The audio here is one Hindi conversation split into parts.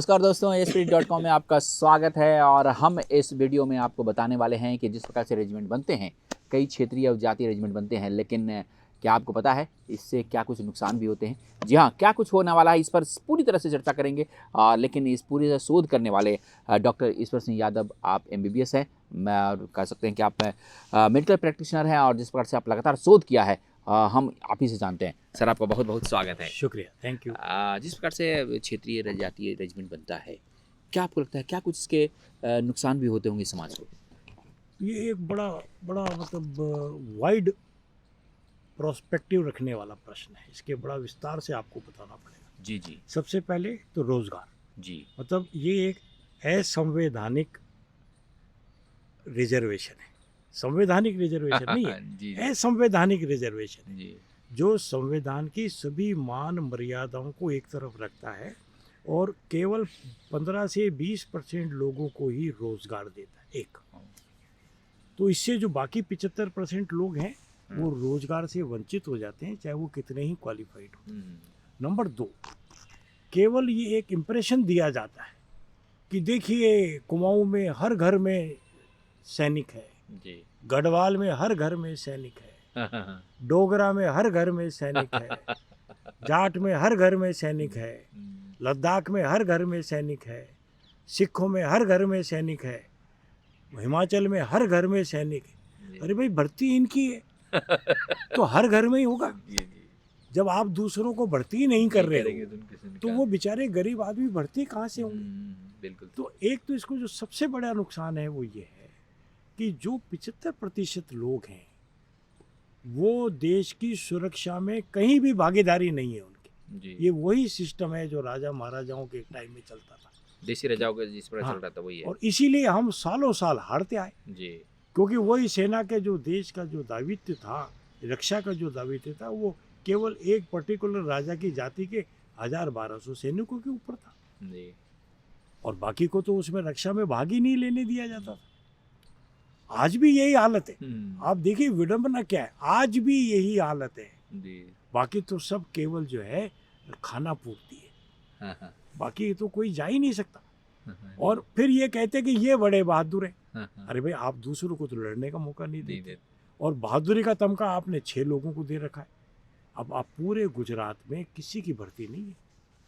नमस्कार दोस्तों, ASPD.com में आपका स्वागत है। और हम इस वीडियो में आपको बताने वाले हैं कि जिस प्रकार से रेजिमेंट बनते हैं, कई क्षेत्रीय और जातीय रेजिमेंट बनते हैं, लेकिन क्या आपको पता है इससे क्या कुछ नुकसान भी होते हैं? जी हाँ, क्या कुछ होने वाला है इस पर पूरी तरह से चर्चा करेंगे। लेकिन इस पूरी शोध करने वाले डॉक्टर ईश्वर सिंह यादव, आप MBBS हैं, मैं कह सकते हैं कि आप मेडिकल प्रैक्टिशनर हैं, और जिस प्रकार से आप लगातार शोध किया है हम आप ही से जानते हैं। सर, आपका बहुत बहुत स्वागत है। शुक्रिया, थैंक यू। जिस प्रकार से क्षेत्रीय जातीय रेजिमेंट बनता है, क्या आपको लगता है क्या कुछ इसके नुकसान भी होते होंगे समाज को? ये एक बड़ा बड़ा मतलब वाइड प्रोस्पेक्टिव रखने वाला प्रश्न है। इसके बड़ा विस्तार से आपको बताना पड़ेगा। जी जी सबसे पहले तो रोजगार, जी। मतलब ये एक असंवैधानिक रिजर्वेशन है। संवैधानिक रिजर्वेशन नहीं है, जी असंवैधानिक रिजर्वेशन है, जी जो संविधान की सभी मान मर्यादाओं को एक तरफ रखता है और केवल 15 से 20% लोगों को ही रोजगार देता है। एक तो इससे जो बाकी 75% लोग हैं वो रोजगार से वंचित हो जाते हैं, चाहे वो कितने ही क्वालिफाइड हो। नंबर 2, केवल ये एक इम्प्रेशन दिया जाता है कि देखिए कुमाऊं में हर घर में सैनिक है, जी। गढ़वाल में हर घर में सैनिक है, डोगरा में हर घर में सैनिक है, जाट में हर घर में सैनिक है, लद्दाख में हर घर में सैनिक है, सिखों में हर घर में सैनिक है, हिमाचल में हर घर में सैनिक है। अरे भाई, भर्ती इनकी है तो हर घर में ही होगा। जी जी। जब आप दूसरों को भर्ती ही नहीं कर रहे करेंगे हो तो तो वो बेचारे गरीब आदमी भर्ती कहाँ से होंगे? बिल्कुल। तो एक तो इसको जो सबसे बड़ा नुकसान है वो ये है कि जो 75% लोग हैं वो देश की सुरक्षा में कहीं भी भागीदारी नहीं है उनकी। जी। ये वही सिस्टम है जो राजा महाराजाओं के टाइम में चलता था। देसी राजाओं का जिस पर हाँ, चल रहा था वही है। और इसीलिए हम सालों साल हारते आए, जी क्योंकि वही सेना के जो देश का जो दायित्व था, रक्षा का जो दायित्व था, वो केवल एक पर्टिकुलर राजा की जाति के 1000-1200 सैनिकों के ऊपर था जी। और बाकी को तो उसमें रक्षा में भाग ही नहीं लेने दिया जाता था। आज भी यही हालत है। आप देखिए विडंबना क्या है, आज भी यही हालत है। जी। बाकी तो सब केवल जो है खाना पूर्ति है, हाँ। बाकी तो कोई जा ही नहीं सकता। हाँ, और फिर ये कहते कि ये बड़े बहादुर हैं। हाँ। अरे भाई, आप दूसरों को तो लड़ने का मौका नहीं नहीं देते देते। और बहादुरी का तमगा आपने 6 लोगों को दे रखा है। अब आप पूरे गुजरात में किसी की भर्ती नहीं है।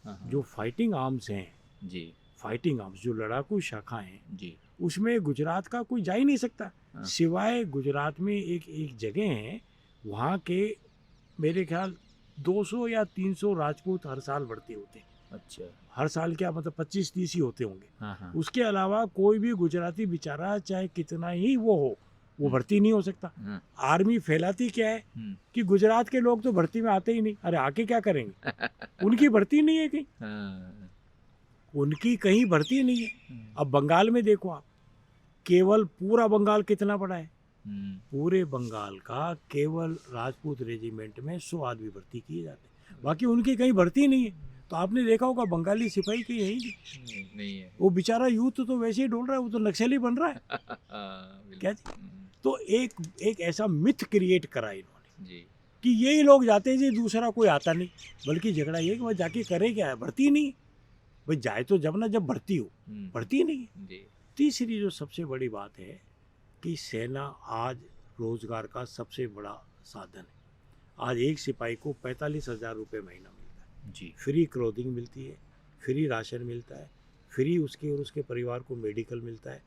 हाँ, जो फाइटिंग आर्म्स हैं, जी फाइटिंग आर्म्स जो लड़ाकू शाखाएं हैं, जी। उसमें गुजरात का कोई जा ही नहीं सकता। हाँ। सिवाय गुजरात में एक जगह है, वहाँ के मेरे ख्याल 200 या 300 राजपूत हर साल भर्ती होते हैं। अच्छा। हर साल क्या मतलब 25-30 ही होते होंगे। हाँ। उसके अलावा कोई भी गुजराती बेचारा चाहे कितना ही वो हो, वो भर्ती नहीं हो सकता। हाँ। आर्मी फैलाती क्या है कि गुजरात के लोग तो भर्ती में आते ही नहीं। अरे आके क्या करेंगे? उनकी भर्ती नहीं है कहीं, हाँ। उनकी कहीं भर्ती नहीं है। अब बंगाल में देखो आप, केवल पूरा बंगाल कितना बड़ा है? पूरे बंगाल का केवल राजपूत रेजिमेंट में 100 आदमी भर्ती किए जाते हैं, बाकी उनकी कहीं भर्ती नहीं है। तो आपने देखा होगा बंगाली सिपाही की यही नहीं है। वो बेचारा यूथ तो वैसे ही ढूंढ रहा है, वो तो नक्सली बन रहा है। क्या जी? तो एक ऐसा मिथ क्रिएट करा इन्होंने जी कि यही लोग जाते हैं जी, दूसरा कोई आता नहीं। बल्कि झगड़ा ये कि वह जाके करे क्या है, भर्ती नहीं। भाई जाए तो जब ना जब भर्ती हो, भर्ती नहीं है। जी। तीसरी जो सबसे बड़ी बात है कि सेना आज रोजगार का सबसे बड़ा साधन है। आज एक सिपाही को 45,000 रुपये महीना मिलता है जी। फ्री क्लोथिंग मिलती है, फ्री राशन मिलता है, फ्री उसके और उसके परिवार को मेडिकल मिलता है,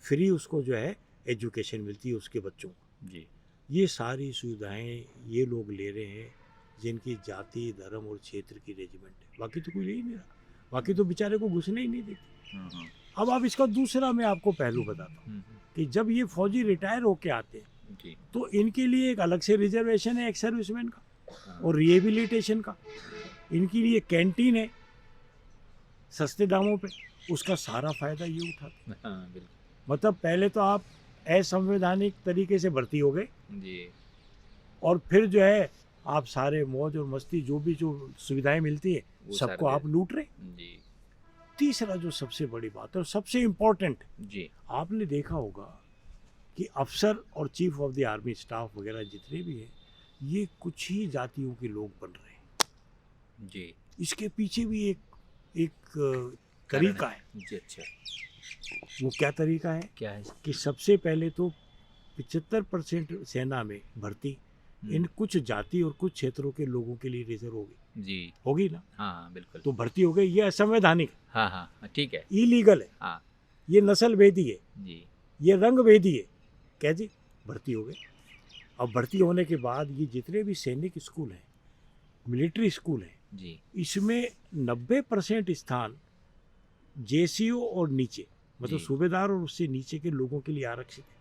फ्री उसको जो है एजुकेशन मिलती है उसके बच्चों को। जी। ये सारी सुविधाएं ये लोग ले रहे हैं जिनकी जाति, धर्म और क्षेत्र की रेजिमेंट है। बाकी तो कोई ले ही नहीं रहा, बाकी तो बेचारे को घुसने ही नहीं देते। अब आप इसका दूसरा मैं आपको पहलू बताता हूँ कि जब ये फौजी रिटायर होके आते हैं जी। तो इनके लिए एक अलग से रिजर्वेशन है, एक सर्विसमैन का और रिहेबिलिटेशन का। इनके लिए कैंटीन है सस्ते दामों पे, उसका सारा फायदा ये उठाते हैं। हाँ, बिल्कुल। मतलब पहले तो आप असंवैधानिक तरीके से भर्ती हो गए जी। और फिर जो है आप सारे मौज और मस्ती जो सुविधाएं मिलती है वो सबको सारे आप लूट रहे। जी तीसरा जो सबसे बड़ी बात है और सबसे इम्पोर्टेंट, जी। आपने देखा होगा कि अफसर और chief of the army staff वगैरह जितने भी हैं ये कुछ ही जातियों के लोग बन रहे हैं। जी। इसके पीछे भी एक तरीका है। जी अच्छा, वो क्या तरीका है क्या है? कि सबसे पहले तो 75% सेना में भर्ती इन कुछ जाति और कुछ क्षेत्रों के लोगों के लिए रिजर्व होगी, जी होगी ना। हाँ बिल्कुल, तो भर्ती हो गई, ये असंवैधानिक है, हाँ हाँ ठीक है, इलीगल है, हाँ ये नस्ल भेदी है, जी ये रंग भेदी है। क्या जी, भर्ती हो गई। अब भर्ती होने के बाद ये जितने भी सैनिक स्कूल हैं, मिलिट्री स्कूल हैं, जी इसमें 90% स्थान जेसीओ और नीचे, मतलब जी। सूबेदार और उससे नीचे के लोगों के लिए आरक्षित है।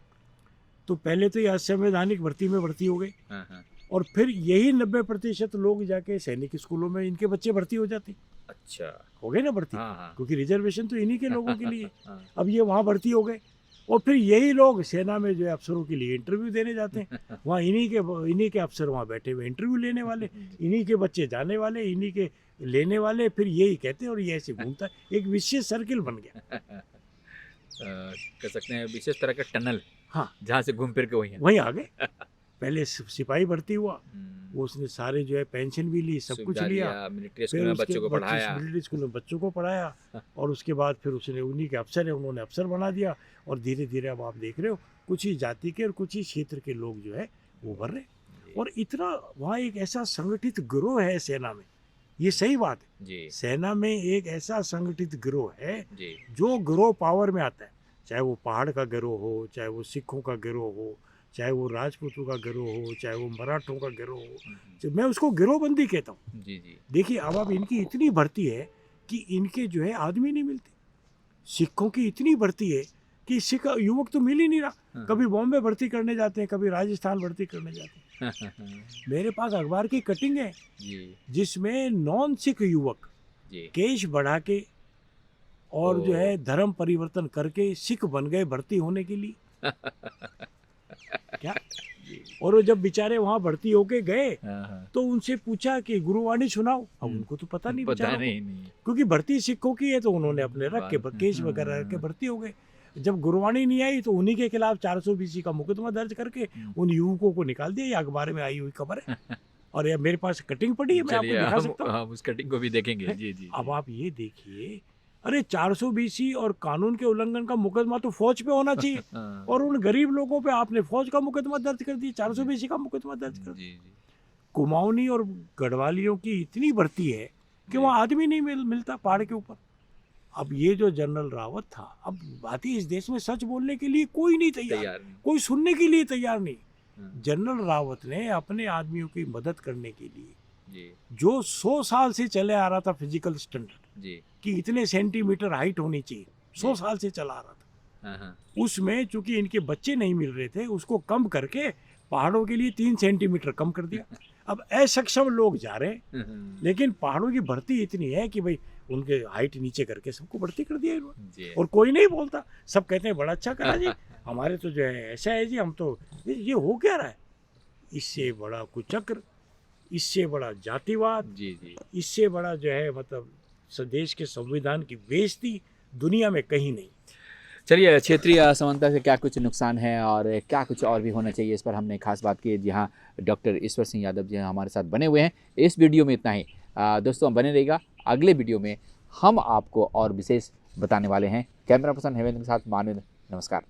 तो पहले तो ये असंवैधानिक भर्ती में भर्ती हो गए, हाँ हाँ और फिर यही 90% लोग जाके सैनिक स्कूलों में इनके बच्चे भर्ती हो जाते, अच्छा, हो गए ना भर्ती, हाँ हाँ क्योंकि रिजर्वेशन तो इन्हीं के लोगों के लिए। हाँ, अब ये वहाँ भर्ती हो गए, और फिर यही लोग सेना में जो है अफसरों के लिए इंटरव्यू देने जाते हैं, वहाँ इन्हीं के अफसर वहाँ बैठे हुए इंटरव्यू लेने वाले, इन्हीं के बच्चे जाने वाले, इन्हीं के लेने वाले, फिर यही कहते हैं, और ये ऐसे घूमता है, एक विशेष सर्किल बन गया। कह सकते हैं विशेष तरह का टनल, हाँ, जहाँ से घूम फिर के वहीं आ गए। पहले सिपाही भर्ती हुआ, वो उसने सारे जो है पेंशन भी ली, सब कुछ सुविधा लिया, लिया, मिलिट्री स्कूल फिर में उसके बच्चों को पढ़ाया, मिलिट्री स्कूल में बच्चों को पढ़ाया, और उसके बाद फिर उसने उन्हीं के अफसर है, उन्होंने अफसर बना दिया, और धीरे धीरे अब आप देख रहे हो कुछ ही जाति के और कुछ ही क्षेत्र के लोग जो है वो भर रहे। और इतना वहाँ एक ऐसा संगठित गिरोह है सेना में, ये सही बात है, जी सेना में एक ऐसा संगठित गिरोह है जी जो गिरोह पावर में आता है, चाहे वो पहाड़ का गिरोह हो, चाहे वो सिखों का गिरोह हो, चाहे वो राजपूतों का गिरोह हो, चाहे वो मराठों का गिरोह हो, तो मैं उसको गिरोहबंदी कहता हूँ। जी जी देखिए अब इनकी इतनी भर्ती है कि इनके जो है आदमी नहीं मिलते। सिखों की इतनी भर्ती है कि सिख युवक तो मिल ही नहीं रहा, कभी बॉम्बे भर्ती करने जाते हैं, कभी राजस्थान भर्ती करने जाते हैं। मेरे पास अखबार की कटिंग है जी जिसमें नॉन सिख युवक जी केश बढ़ा के और जो है धर्म परिवर्तन करके सिख बन गए भर्ती होने के लिए। क्या, और वो जब बेचारे वहाँ भर्ती होके गए तो उनसे पूछा कि गुरुवाणी सुनाओ, अब उनको तो पता नहीं, पता बेचारों नहीं, को, नहीं क्योंकि भर्ती सिखों की है तो उन्होंने अपने रख के केस वगैरह रख के भर्ती हो गए। जब गुरुवाणी नहीं आई तो उन्हीं के खिलाफ 400 BC का मुकदमा दर्ज करके उन युवकों को निकाल दिया। ये अखबार में आई हुई खबर है, और ये मेरे पास कटिंग पड़ी है, मैं आपको दिखा सकता हूँ। हम उस कटिंग को भी देखेंगे। जी जी अब आप ये देखिए, अरे 400 BC और कानून के उल्लंघन का मुकदमा तो फौज पे होना चाहिए, और उन गरीब लोगों पे आपने फौज का मुकदमा दर्ज कर दिया, 400 BC का मुकदमा दर्ज कर दिया। कुमाऊनी और गढ़वालियों की इतनी भर्ती है कि वहाँ आदमी नहीं मिलता पहाड़ के ऊपर। अब ये जो जनरल रावत था, अब बात ही इस देश में सच बोलने के लिए कोई नहीं तैयार, कोई सुनने के लिए तैयार नहीं। जनरल रावत ने अपने आदमियों की मदद करने के लिए जो 100 साल से चले आ रहा था फिजिकल स्टैंडर्ड कि इतने सेंटीमीटर हाइट होनी चाहिए, 100 साल से चला आ रहा था, उसमें चूंकि इनके बच्चे नहीं मिल रहे थे, उसको कम करके पहाड़ों के लिए 3 सेंटीमीटर कम कर दिया। अब असक्षम लोग जा रहे हैं, लेकिन पहाड़ों की भर्ती इतनी है कि भाई उनके हाइट नीचे करके सबको भर्ती कर दिया इन्होंने, और कोई नहीं बोलता, सब कहते हैं बड़ा अच्छा करा जी, हमारे तो जो है ऐसा है जी, हम तो ये हो क्या रहा है। इससे बड़ा कुचक्र, इससे बड़ा जातिवाद, इससे बड़ा जो है मतलब देश के संविधान की बेइज्जती दुनिया में कहीं नहीं। चलिए, क्षेत्रीय असमानता से क्या कुछ नुकसान है और क्या कुछ और भी होना चाहिए, इस पर हमने खास बात की। जी हाँ, डॉक्टर ईश्वर सिंह यादव जी हमारे साथ बने हुए हैं। इस वीडियो में इतना ही। दोस्तों बने रहेगा, अगले वीडियो में हम आपको और विशेष बताने वाले हैं। कैमरा पर्सन हेमेंद्र के साथ मानव, नमस्कार।